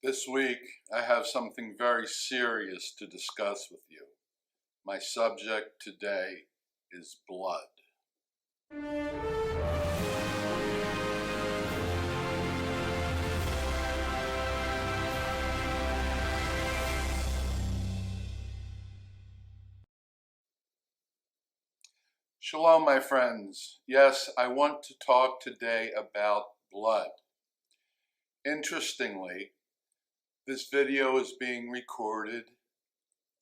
This week, I have something very serious to discuss with you. My subject today is blood. Shalom, my friends. Yes, I want to talk today about blood. Interestingly, this video is being recorded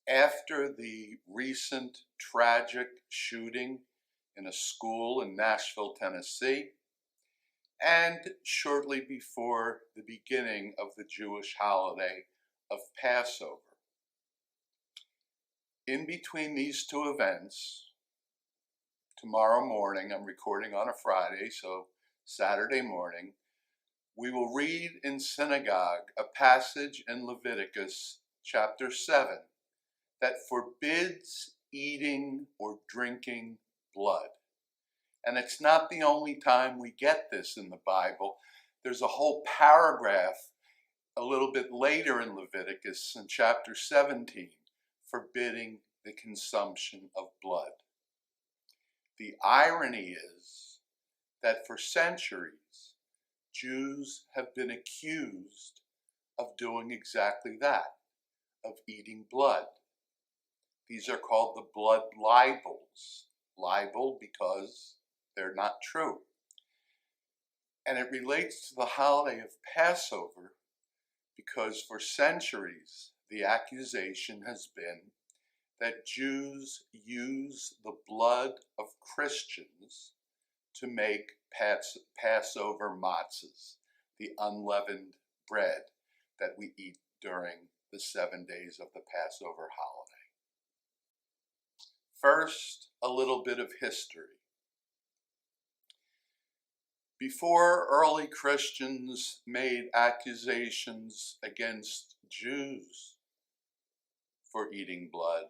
after the recent tragic shooting in a school in Nashville, Tennessee, and shortly before the beginning of the Jewish holiday of Passover. In between these two events, tomorrow morning, I'm recording on a Friday, so Saturday morning, we will read in synagogue a passage in Leviticus chapter 7 that forbids eating or drinking blood. And it's not the only time we get this in the Bible. There's a whole paragraph a little bit later in Leviticus in chapter 17 forbidding the consumption of blood. The irony is that for centuries, Jews have been accused of doing exactly that, of eating blood. These are called the blood libels. Libel because they're not true. And it relates to the holiday of Passover because for centuries the accusation has been that Jews use the blood of Christians to make Passover matzahs, the unleavened bread that we eat during the 7 days of the Passover holiday. First, a little bit of history. Before early Christians made accusations against Jews for eating blood,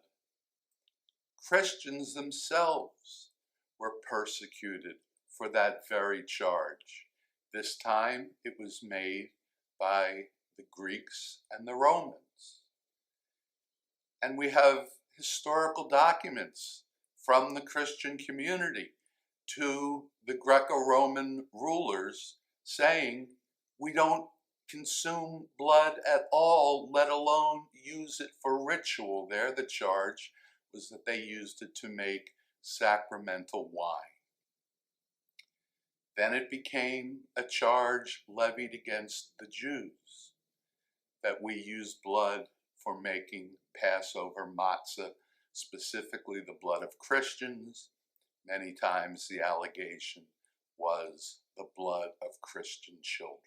Christians themselves were persecuted for that very charge. This time it was made by the Greeks and the Romans. And we have historical documents from the Christian community to the Greco-Roman rulers saying, we don't consume blood at all, let alone use it for ritual. There, the charge was that they used it to make sacramental wine. Then it became a charge levied against the Jews that we use blood for making Passover matzah, specifically the blood of Christians. Many times the allegation was the blood of Christian children.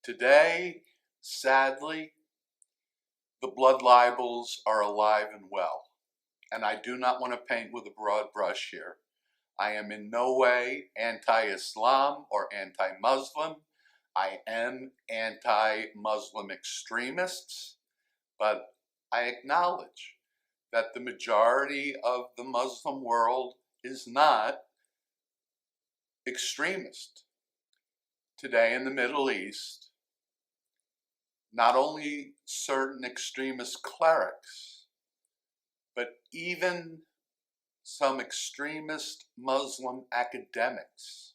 Today, sadly, the blood libels are alive and well. And I do not want to paint with a broad brush here. I am in no way anti-Islam or anti-Muslim. I am anti-Muslim extremists, but I acknowledge that the majority of the Muslim world is not extremist. Today in the Middle East, not only certain extremist clerics, but even some extremist Muslim academics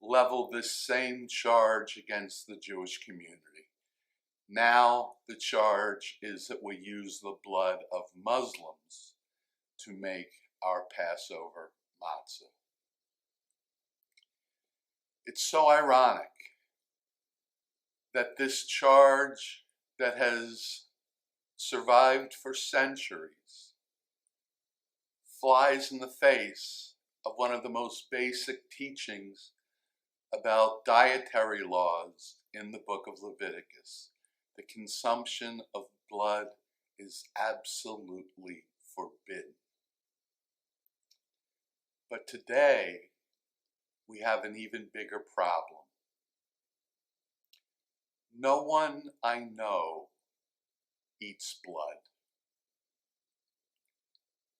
level this same charge against the Jewish community. Now the charge is that we use the blood of Muslims to make our Passover matzah. It's so ironic that this charge that has survived for centuries flies in the face of one of the most basic teachings about dietary laws in the book of Leviticus. The consumption of blood is absolutely forbidden. But today, we have an even bigger problem. No one I know eats blood.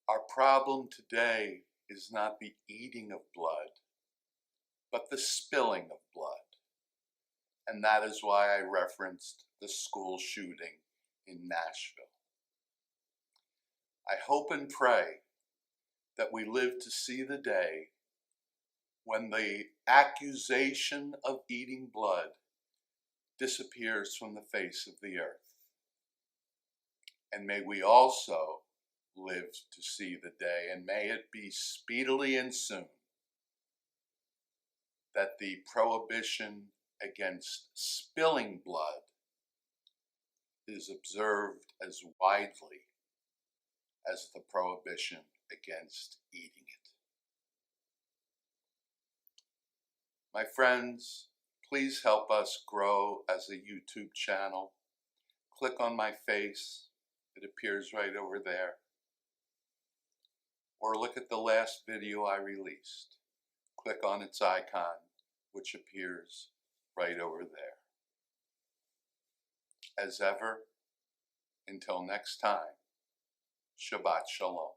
Our problem today is not the eating of blood, but the spilling of blood. and that is why I referenced the school shooting in Nashville. I hope and pray that we live to see the day when the accusation of eating blood disappears from the face of the earth. And may we also live to see the day, and may it be speedily and soon, that the prohibition against spilling blood is observed as widely as the prohibition against eating it. My friends, please help us grow as a YouTube channel. Click on my face, it appears right over there. Or look at the last video I released. Click on its icon, which appears right over there. As ever, until next time, Shabbat Shalom.